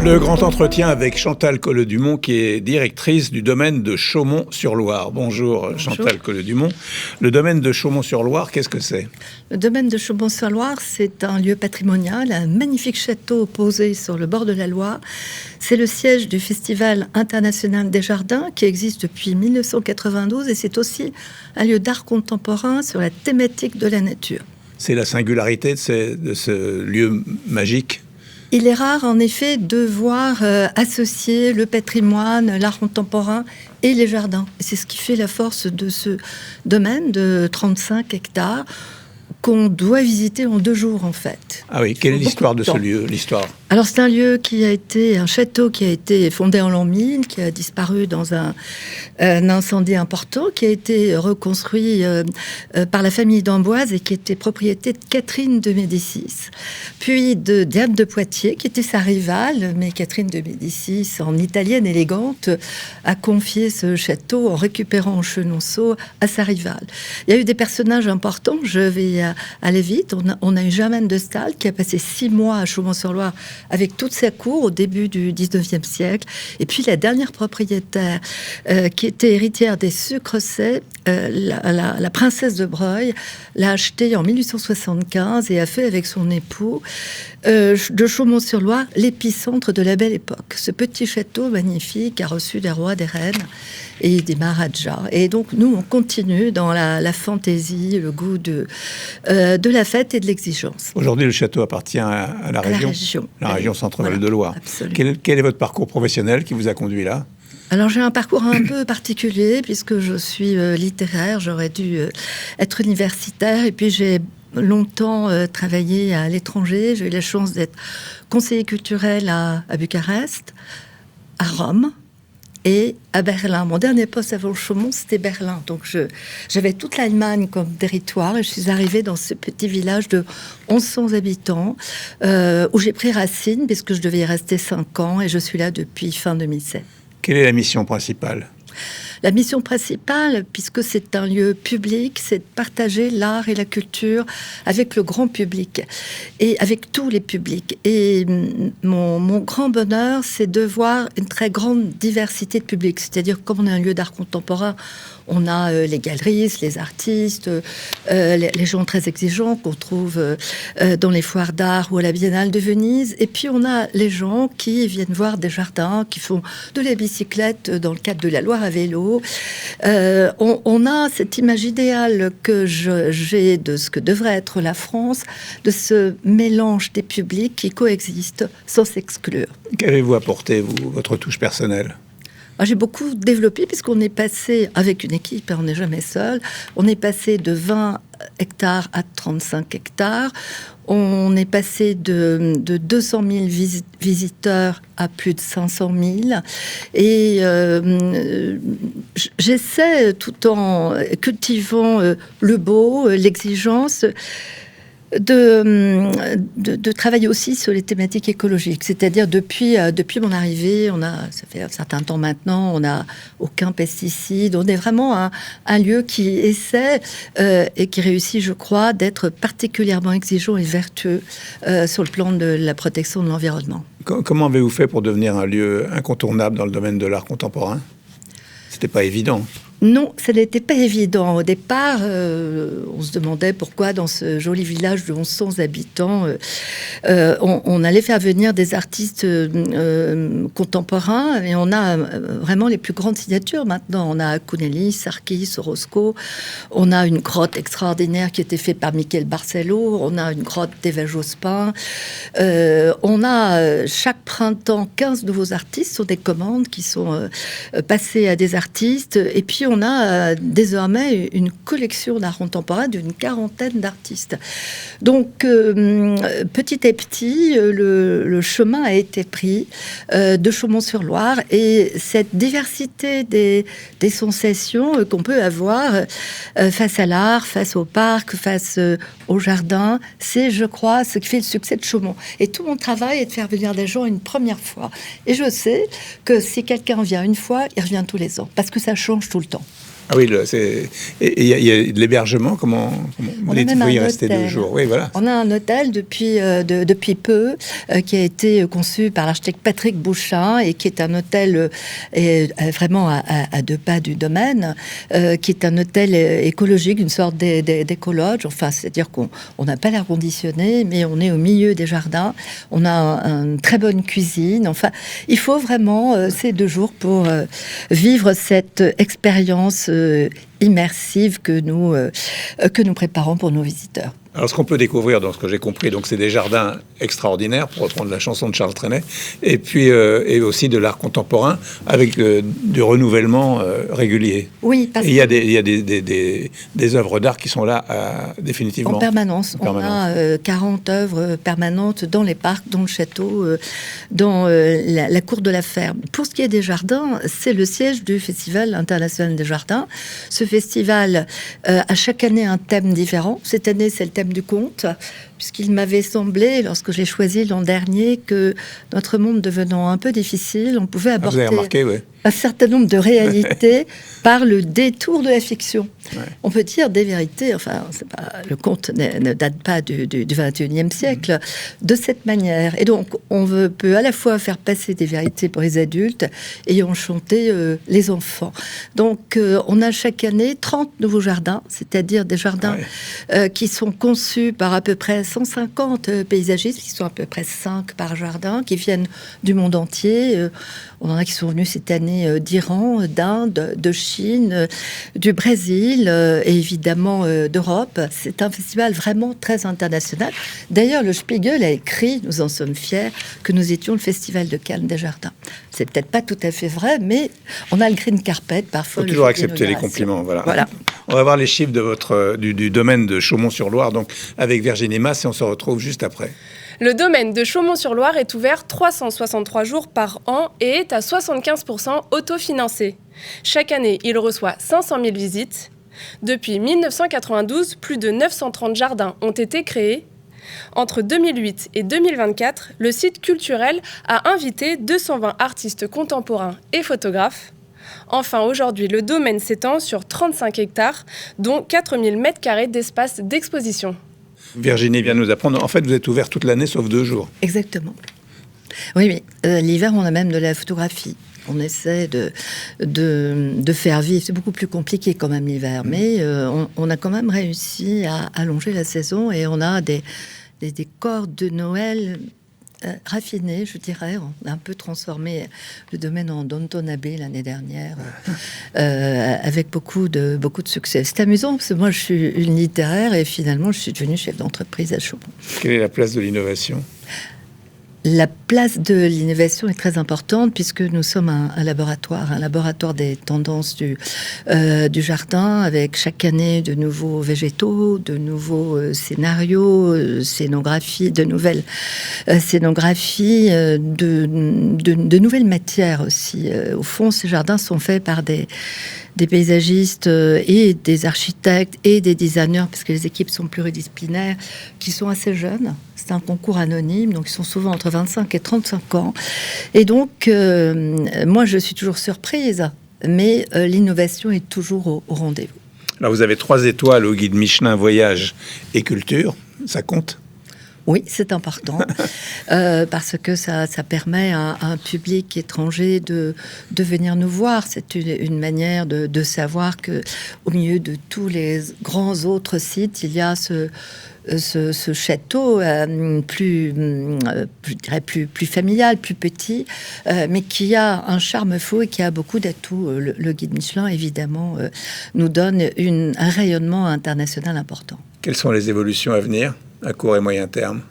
Le grand entretien avec Chantal Colleux-Dumont, qui est directrice du domaine de Chaumont-sur-Loire. Bonjour Chantal Colleux-Dumont. Le domaine de Chaumont-sur-Loire, qu'est-ce que c'est ? Le domaine de Chaumont-sur-Loire, c'est un lieu patrimonial, un magnifique château posé sur le bord de la Loire. C'est le siège du Festival international des jardins qui existe depuis 1992 et c'est aussi un lieu d'art contemporain sur la thématique de la nature. C'est la singularité de ce lieu magique ? Il est rare, en effet, de voir associer le patrimoine, l'art contemporain et les jardins. C'est ce qui fait la force de ce domaine de 35 hectares qu'on doit visiter en 2 jours, en fait. Ah oui, quelle est l'histoire de ce lieu, l'histoire ? Alors, c'est un lieu qui a été un château qui a été fondé en l'an 1000, qui a disparu dans un incendie important, qui a été reconstruit par la famille d'Amboise et qui était propriété de Catherine de Médicis, puis de Diane de Poitiers, qui était sa rivale, mais Catherine de Médicis, en italienne élégante, a confié ce château en récupérant Chenonceau à sa rivale. Il y a eu des personnages importants, je vais aller vite. On a eu Germaine de Staël qui a passé 6 mois à Chaumont-sur-Loire avec toute sa cour au début du 19e siècle. Et puis la dernière propriétaire, qui était héritière des Sucresets, la princesse de Broglie, l'a acheté en 1875 et a fait avec son époux de Chaumont-sur-Loire l'épicentre de la Belle Époque. Ce petit château magnifique a reçu des rois, des reines et des maharajas. Et donc nous, on continue dans la fantaisie, le goût de la fête et de l'exigence. Aujourd'hui, le château appartient à la région. La région Centre-Val de Loire. Quel est votre parcours professionnel qui vous a conduit là ? Alors j'ai un parcours un peu particulier puisque je suis littéraire, j'aurais dû être universitaire et puis j'ai longtemps travaillé à l'étranger. J'ai eu la chance d'être conseiller culturel à Bucarest, à Rome et à Berlin. Mon dernier poste avant Chaumont, c'était Berlin. Donc j'avais toute l'Allemagne comme territoire et je suis arrivée dans ce petit village de 1100 habitants où j'ai pris racine puisque je devais y rester 5 ans et je suis là depuis fin 2007. Quelle est la mission principale ? La mission principale, puisque c'est un lieu public, c'est de partager l'art et la culture avec le grand public et avec tous les publics. Et mon grand bonheur, c'est de voir une très grande diversité de publics. C'est-à-dire, comme on est un lieu d'art contemporain, on a les galeristes, les artistes, les gens très exigeants qu'on trouve dans les foires d'art ou à la Biennale de Venise. Et puis, on a les gens qui viennent voir des jardins, qui font de la bicyclette dans le cadre de la Loire à vélo. On a cette image idéale que j'ai de ce que devrait être la France, de ce mélange des publics qui coexistent sans s'exclure. Qu'avez-vous apporté, votre touche personnelle ? J'ai beaucoup développé puisqu'on est passé, avec une équipe, on n'est jamais seul, on est passé de 20 hectares à 35 hectares. On est passé de 200 000 visiteurs à plus de 500 000. Et j'essaie, tout en cultivant le beau, l'exigence, de travailler aussi sur les thématiques écologiques. C'est-à-dire, depuis mon arrivée, ça fait un certain temps maintenant, on n'a aucun pesticide. On est vraiment un lieu qui essaie et qui réussit, je crois, d'être particulièrement exigeant et vertueux sur le plan de la protection de l'environnement. Comment avez-vous fait pour devenir un lieu incontournable dans le domaine de l'art contemporain ? C'était pas évident. Non, ça n'était pas évident. Au départ, on se demandait pourquoi dans ce joli village de 1100 habitants, on allait faire venir des artistes contemporains. Et on a vraiment les plus grandes signatures maintenant. On a Cunelli, Sarkis, Orozco. On a une grotte extraordinaire qui était faite par Michel Barcelo. On a une grotte d'Eva Jospin. On a chaque printemps 15 nouveaux artistes sur des commandes qui sont passées à des artistes. Et puis, on a désormais une collection d'art contemporain d'une 40aine d'artistes. Donc, petit à petit, le chemin a été pris de Chaumont-sur-Loire et cette diversité des sensations qu'on peut avoir face à l'art, face au parc, face au jardin, c'est, je crois, ce qui fait le succès de Chaumont. Et tout mon travail est de faire venir des gens une première fois. Et je sais que si quelqu'un vient une fois, il revient tous les ans, parce que ça change tout le temps. Ah oui, il y a de l'hébergement, comment vous dites, vous y restez 2 jours. Oui, voilà. On a un hôtel depuis peu qui a été conçu par l'architecte Patrick Bouchin et qui est un hôtel vraiment à 2 pas du domaine, qui est un hôtel écologique, une sorte d'écologe. Enfin, c'est-à-dire qu'on n'a pas l'air conditionné, mais on est au milieu des jardins. On a une très bonne cuisine. Enfin, il faut vraiment ces 2 jours pour vivre cette expérience immersive que nous préparons pour nos visiteurs. Alors, ce qu'on peut découvrir, dans ce que j'ai compris, donc c'est des jardins extraordinaires, pour reprendre la chanson de Charles Trenet, et puis et aussi de l'art contemporain avec du renouvellement régulier. Oui, parce qu'il y a des œuvres d'art qui sont là définitivement. En permanence. On a 40 œuvres permanentes dans les parcs, dans le château, dans la cour de la ferme. Pour ce qui est des jardins, c'est le siège du Festival international des jardins. Ce festival a chaque année un thème différent. Cette année, c'est le thème du conte, puisqu'il m'avait semblé, lorsque j'ai choisi l'an dernier, que notre monde devenant un peu difficile, on pouvait aborder un certain nombre de réalités par le détour de la fiction. Ouais. On peut dire des vérités, enfin, le conte ne date pas du 21e siècle, de cette manière. Et donc, peut à la fois faire passer des vérités pour les adultes et enchanter les enfants. Donc, on a chaque année 30 nouveaux jardins, c'est-à-dire des jardins qui sont conçus par à peu près 150 paysagistes, qui sont à peu près 5 par jardin, qui viennent du monde entier. On en a qui sont venus cette année d'Iran, d'Inde, de Chine, du Brésil et évidemment d'Europe. C'est un festival vraiment très international. D'ailleurs, le Spiegel a écrit, nous en sommes fiers, que nous étions le festival de Cannes des jardins. C'est peut-être pas tout à fait vrai, mais on a le green carpet parfois. Il faut toujours accepter les compliments. Voilà. On va voir les chiffres de du domaine de Chaumont-sur-Loire, donc avec Virginie Mas, et on se retrouve juste après. Le domaine de Chaumont-sur-Loire est ouvert 363 jours par an et est à 75% autofinancé. Chaque année, il reçoit 500 000 visites. Depuis 1992, plus de 930 jardins ont été créés. Entre 2008 et 2024, le site culturel a invité 220 artistes contemporains et photographes. Enfin, aujourd'hui, le domaine s'étend sur 35 hectares, dont 4000 m² d'espace d'exposition. Virginie vient nous apprendre. En fait, vous êtes ouvert toute l'année, sauf 2 jours. Exactement. Oui. L'hiver, on a même de la photographie. On essaie de faire vivre. C'est beaucoup plus compliqué quand même l'hiver, mais on a quand même réussi à allonger la saison et on a des décors de Noël raffinés, je dirais. On a un peu transformé le domaine en Downton Abbey l'année dernière, avec beaucoup de succès. C'est amusant parce que moi, je suis une littéraire et finalement, je suis devenue chef d'entreprise à Chaumont. Quelle est la place de l'innovation ? La place de l'innovation est très importante puisque nous sommes un laboratoire des tendances du jardin, avec chaque année de nouveaux végétaux, de nouveaux scénarios, scénographies, de nouvelles scénographies, de nouvelles matières aussi. Au fond, ces jardins sont faits par des paysagistes et des architectes et des designers, parce que les équipes sont pluridisciplinaires, qui sont assez jeunes. C'est un concours anonyme, donc ils sont souvent entre 25 et 35 ans. Et donc, moi, je suis toujours surprise, mais l'innovation est toujours au rendez-vous. Alors, vous avez 3 étoiles au guide Michelin Voyage et Culture. Ça compte ? Oui, c'est important parce que ça permet à un public étranger de venir nous voir. C'est une manière de savoir que au milieu de tous les grands autres sites, il y a ce château plus familial, plus petit, mais qui a un charme fou et qui a beaucoup d'atouts. Le guide Michelin, évidemment, nous donne un rayonnement international important. Quelles sont les évolutions à venir à court et moyen terme?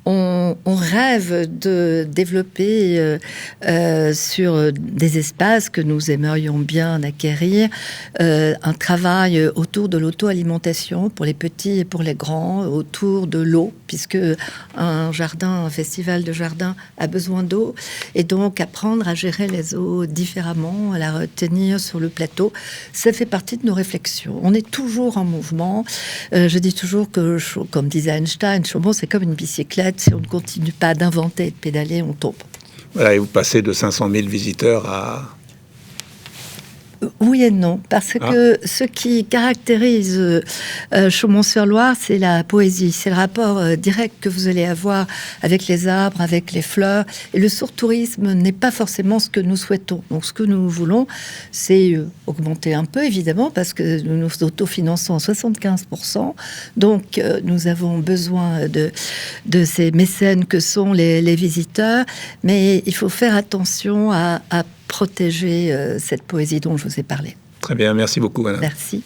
On rêve de développer sur des espaces que nous aimerions bien acquérir un travail autour de l'auto-alimentation pour les petits et pour les grands, autour de l'eau, puisque un festival de jardin a besoin d'eau, et donc apprendre à gérer les eaux différemment, à la retenir sur le plateau, ça fait partie de nos réflexions. On est toujours en mouvement. Je dis toujours que, comme disait Einstein, Chaumont, c'est comme une bicyclette. Si on ne continue pas d'inventer et de pédaler, on tombe. Voilà, et vous passez de 500 000 visiteurs à... Oui et non, parce que ce qui caractérise Chaumont-sur-Loire, c'est la poésie, c'est le rapport direct que vous allez avoir avec les arbres, avec les fleurs. Et le surtourisme n'est pas forcément ce que nous souhaitons. Donc, ce que nous voulons, c'est augmenter un peu, évidemment, parce que nous nous autofinançons à 75%. Donc, nous avons besoin de ces mécènes que sont les visiteurs. Mais il faut faire attention à protéger cette poésie dont je vous ai parlé. Très bien, merci beaucoup, madame. Merci.